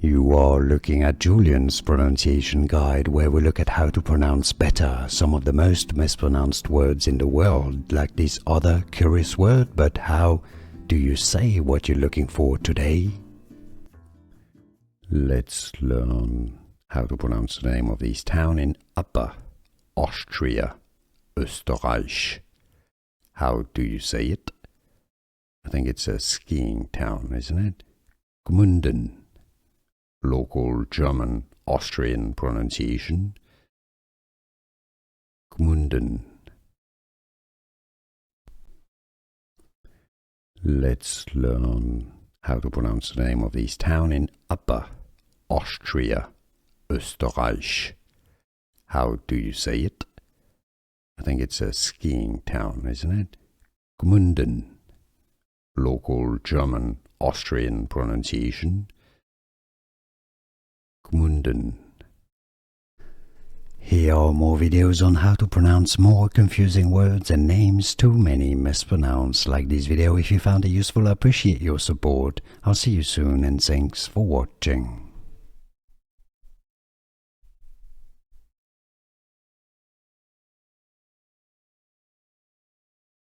You are looking at Julian's pronunciation guide, where we look at how to pronounce better some of the most mispronounced words in the world, like this other curious word. But how do you say what you're looking for today? Let's learn how to pronounce the name of this town in Upper Austria, Österreich. How do you say it? I think it's a skiing town, isn't it? Gmunden. Local German Austrian pronunciation. Gmunden. Let's learn how to pronounce the name of this town in Upper Austria, Österreich. How do you say it? I think it's a skiing town, isn't it? Gmunden. Local German Austrian pronunciation. Gmunden. Here are more videos on how to pronounce more confusing words and names too many mispronounced. Like this video if you found it useful. I appreciate your support. I'll see you soon and thanks for watching.